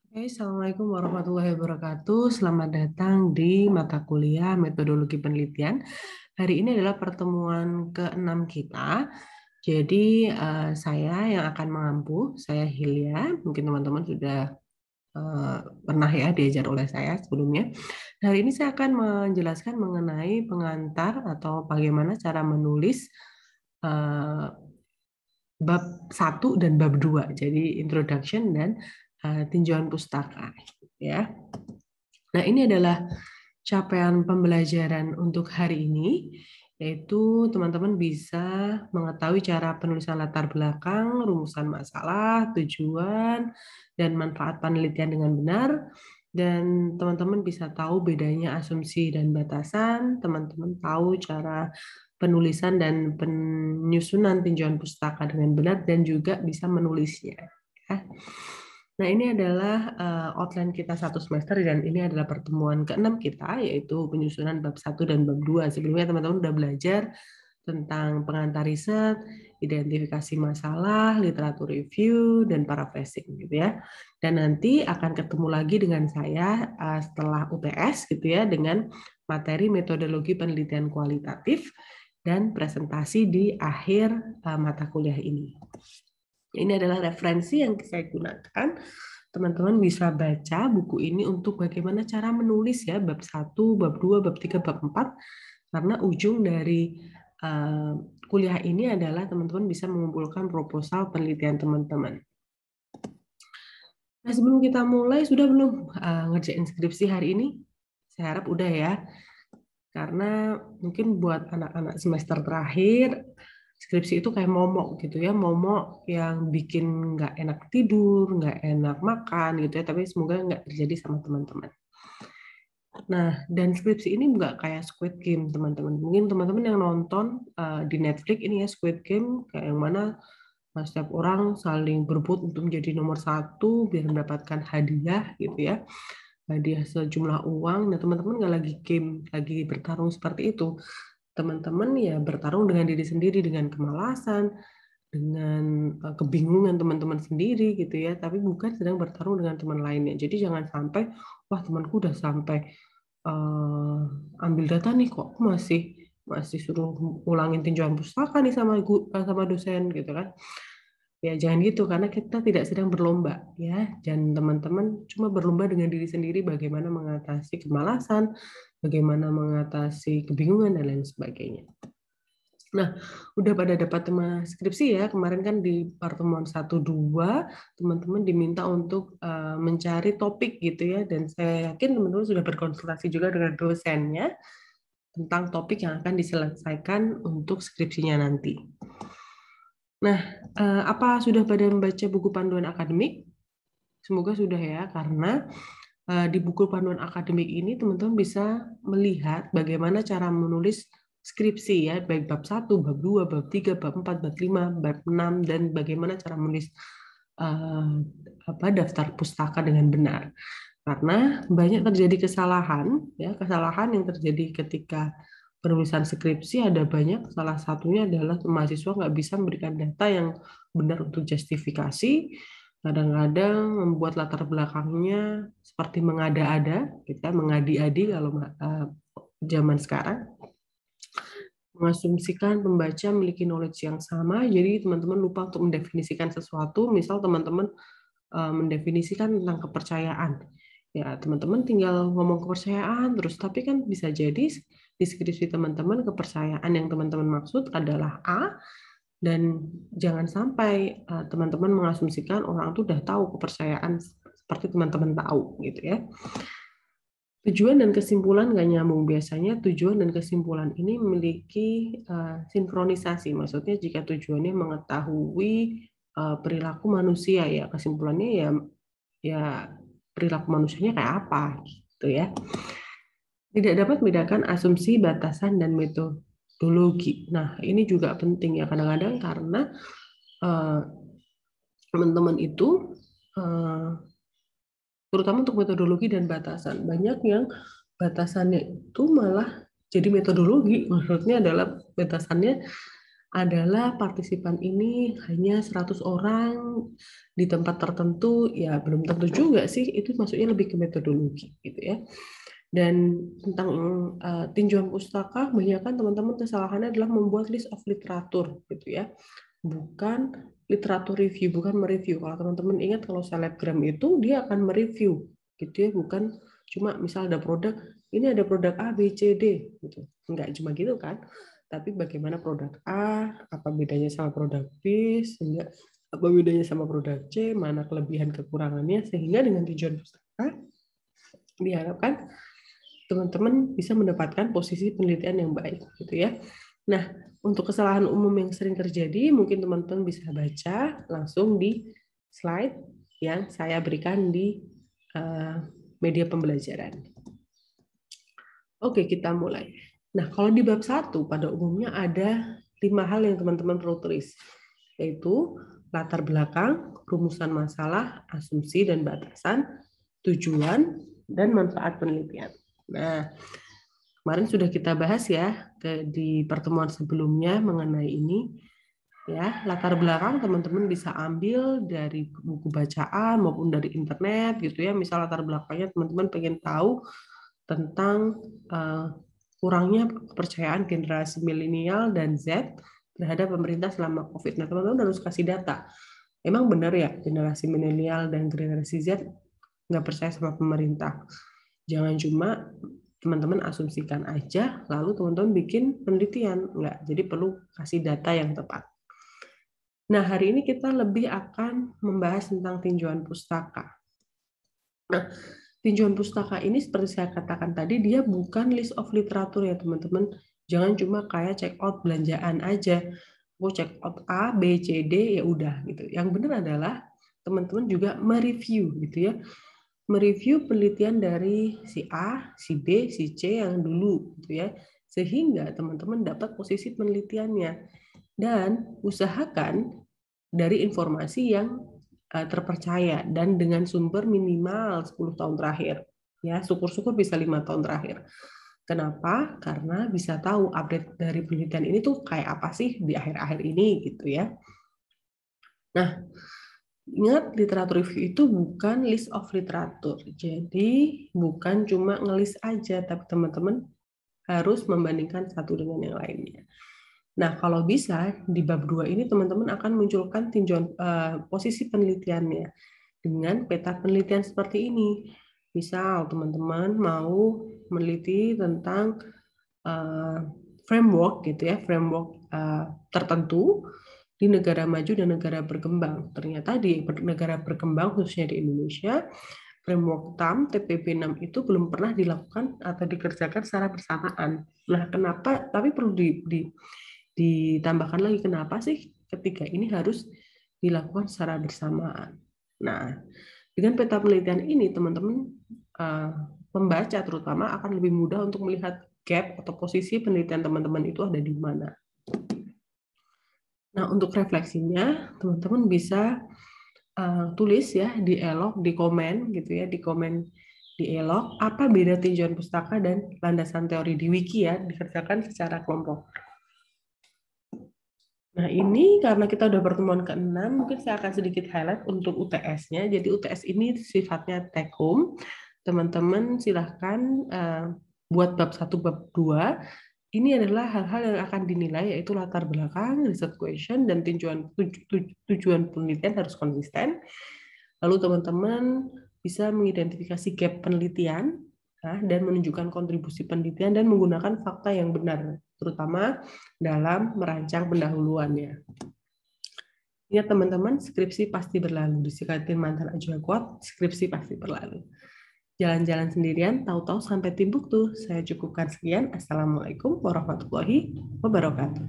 Assalamualaikum warahmatullahi wabarakatuh. Selamat datang di mata kuliah Metodologi Penelitian. Hari ini adalah pertemuan ke-6 kita. Jadi saya yang akan mengampu, saya Hilya. Mungkin teman-teman sudah pernah ya diajar oleh saya sebelumnya. Hari ini saya akan menjelaskan mengenai pengantar atau bagaimana cara menulis bab 1 dan bab 2. Jadi introduction dan tinjauan pustaka ya. Nah, ini adalah capaian pembelajaran untuk hari ini, yaitu teman-teman bisa mengetahui cara penulisan latar belakang, rumusan masalah, tujuan, dan manfaat penelitian dengan benar. Dan teman-teman bisa tahu bedanya asumsi dan batasan, teman-teman tahu cara penulisan dan penyusunan tinjauan pustaka dengan benar, dan juga bisa menulisnya. Ya. Nah, ini adalah outline kita satu semester dan ini adalah pertemuan ke-6 kita, yaitu penyusunan bab 1 dan bab 2. Sebelumnya teman-teman sudah belajar tentang pengantar riset, identifikasi masalah, literatur review, dan paraphrasing gitu ya. Dan nanti akan ketemu lagi dengan saya setelah UTS gitu ya, dengan materi metodologi penelitian kualitatif dan presentasi di akhir mata kuliah ini. Ini adalah referensi yang saya gunakan. Teman-teman bisa baca buku ini untuk bagaimana cara menulis ya, bab 1, bab 2, bab 3, bab 4. Karena ujung dari kuliah ini adalah teman-teman bisa mengumpulkan proposal penelitian teman-teman. Nah, sebelum kita mulai, sudah belum ngerjain skripsi hari ini? Saya harap udah ya. Karena mungkin buat anak-anak semester terakhir, skripsi itu kayak momok gitu ya, momok yang bikin nggak enak tidur, nggak enak makan gitu ya, tapi semoga nggak terjadi sama teman-teman. Nah, dan skripsi ini nggak kayak Squid Game, teman-teman. Mungkin teman-teman yang nonton di Netflix ini ya, Squid Game, kayak yang mana setiap orang saling berebut untuk menjadi nomor 1 biar mendapatkan hadiah gitu ya, hadiah sejumlah uang. Nah, teman-teman nggak lagi game, lagi bertarung seperti itu. Teman-teman ya bertarung dengan diri sendiri, dengan kemalasan, dengan kebingungan teman-teman sendiri gitu ya, tapi bukan sedang bertarung dengan teman lainnya. Jadi jangan sampai, wah temanku udah sampai ambil data nih, kok aku masih suruh ulangin tinjauan pustaka nih sama dosen gitu kan. Ya jangan gitu, karena kita tidak sedang berlomba ya. Dan teman-teman cuma berlomba dengan diri sendiri, bagaimana mengatasi kemalasan, bagaimana mengatasi kebingungan dan lain sebagainya. Nah, udah pada dapat tema skripsi ya. Kemarin kan di pertemuan 1-2, teman-teman diminta untuk mencari topik gitu ya. Dan saya yakin teman-teman sudah berkonsultasi juga dengan dosennya tentang topik yang akan diselesaikan untuk skripsinya nanti. Nah, apa sudah pada membaca buku panduan akademik? Semoga sudah ya, karena di buku panduan akademik ini teman-teman bisa melihat bagaimana cara menulis skripsi ya, baik bab 1, bab 2, bab 3, bab 4, bab 5, bab 6, dan bagaimana cara menulis daftar pustaka dengan benar. Karena banyak terjadi kesalahan ya, kesalahan yang terjadi ketika penulisan skripsi ada banyak. Salah satunya adalah mahasiswa nggak bisa memberikan data yang benar untuk justifikasi. Kadang-kadang membuat latar belakangnya seperti mengada-ada, kita mengadi-adi kalau zaman sekarang. Mengasumsikan pembaca memiliki knowledge yang sama, jadi teman-teman lupa untuk mendefinisikan sesuatu. Misal teman-teman mendefinisikan tentang kepercayaan. Ya, teman-teman tinggal ngomong kepercayaan terus, tapi kan bisa jadi deskripsi teman-teman kepercayaan yang teman-teman maksud adalah A, dan jangan sampai teman-teman mengasumsikan orang itu udah tahu kepercayaan seperti teman-teman tahu gitu ya. Tujuan dan kesimpulan nggak nyambung. Biasanya tujuan dan kesimpulan ini memiliki sinkronisasi. Maksudnya jika tujuannya mengetahui perilaku manusia, ya kesimpulannya ya perilaku manusianya kayak apa gitu ya. Tidak dapat membedakan asumsi, batasan, dan metodologi. Nah, ini juga penting ya, kadang-kadang karena teman-teman itu terutama untuk metodologi dan batasan, banyak yang batasannya itu malah jadi metodologi. Maksudnya adalah batasannya adalah partisipan ini hanya 100 orang di tempat tertentu, ya belum tentu juga sih, itu maksudnya lebih ke metodologi gitu ya. Dan tentang tinjauan pustaka, kebanyakan teman-teman kesalahannya adalah membuat list of literatur gitu ya, bukan literatur review, bukan mereview. Kalau teman-teman ingat, kalau selebgram itu dia akan mereview gitu ya, bukan cuma misal ada produk, ini ada produk A, B, C, D gitu. Enggak cuma gitu kan, tapi bagaimana produk A, apa bedanya sama produk B, sehingga apa bedanya sama produk C, mana kelebihan kekurangannya, sehingga dengan tinjauan pustaka diharapkan teman-teman bisa mendapatkan posisi penelitian yang baik gitu ya. Nah, untuk kesalahan umum yang sering terjadi, mungkin teman-teman bisa baca langsung di slide yang saya berikan di media pembelajaran. Oke, kita mulai. Nah, kalau di bab 1 pada umumnya ada 5 hal yang teman-teman perlu tulis, yaitu latar belakang, rumusan masalah, asumsi dan batasan, tujuan, dan manfaat penelitian. Nah, kemarin sudah kita bahas ya di pertemuan sebelumnya mengenai ini. Ya, latar belakang teman-teman bisa ambil dari buku bacaan maupun dari internet gitu ya. Misal latar belakangnya teman-teman pengen tahu tentang kurangnya kepercayaan generasi milenial dan Z terhadap pemerintah selama COVID. Nah, teman-teman harus kasih data. Emang benar ya generasi milenial dan generasi Z nggak percaya sama pemerintah? Jangan cuma teman-teman asumsikan aja, lalu teman-teman bikin penelitian. Nggak, jadi perlu kasih data yang tepat. Nah, hari ini kita lebih akan membahas tentang tinjauan pustaka. Nah, tinjauan pustaka ini seperti saya katakan tadi, dia bukan list of literatur ya teman-teman. Jangan cuma kayak check out belanjaan aja. Mau check out A, B, C, D, ya udah gitu. Yang benar adalah teman-teman juga mereview gitu ya. Mereview penelitian dari si A, si B, si C yang dulu gitu ya. Sehingga teman-teman dapat posisi penelitiannya. Dan usahakan dari informasi yang terpercaya dan dengan sumber minimal 10 tahun terakhir. Ya, syukur-syukur bisa 5 tahun terakhir. Kenapa? Karena bisa tahu update dari penelitian ini tuh kayak apa sih di akhir-akhir ini gitu ya. Nah, ingat literatur review itu bukan list of literatur. Jadi bukan cuma ngelis aja, tapi teman-teman harus membandingkan satu dengan yang lainnya. Nah, kalau bisa di bab 2 ini teman-teman akan munculkan tinjauan posisi penelitiannya dengan peta penelitian seperti ini. Misal teman-teman mau meneliti tentang framework gitu ya, framework tertentu di negara maju dan negara berkembang. Ternyata di negara berkembang khususnya di Indonesia, framework TAM TPP 6 itu belum pernah dilakukan atau dikerjakan secara bersamaan. Nah, kenapa? Tapi perlu ditambahkan lagi, kenapa sih ketiga ini harus dilakukan secara bersamaan. Nah, dengan peta penelitian ini teman-teman pembaca terutama akan lebih mudah untuk melihat gap atau posisi penelitian teman-teman itu ada di mana. Nah, untuk refleksinya teman-teman bisa tulis ya di elok, di komen gitu ya, di komen di elok apa beda tinjauan pustaka dan landasan teori di wiki ya, dikerjakan secara kelompok. Nah, ini karena kita udah pertemuan ke-6, mungkin saya akan sedikit highlight untuk UTS-nya. Jadi UTS ini sifatnya take home. Teman-teman silahkan buat bab 1, bab 2. Ini adalah hal-hal yang akan dinilai, yaitu latar belakang, research question, dan tujuan penelitian harus konsisten. Lalu teman-teman bisa mengidentifikasi gap penelitian, dan menunjukkan kontribusi penelitian dan menggunakan fakta yang benar, terutama dalam merancang pendahuluannya. Ingat teman-teman, skripsi pasti berlalu. Disikatin mantan aja kuat, skripsi pasti berlalu. Jalan-jalan sendirian, tahu-tahu sampai Timbuktu. Saya cukupkan sekian. Assalamualaikum warahmatullahi wabarakatuh.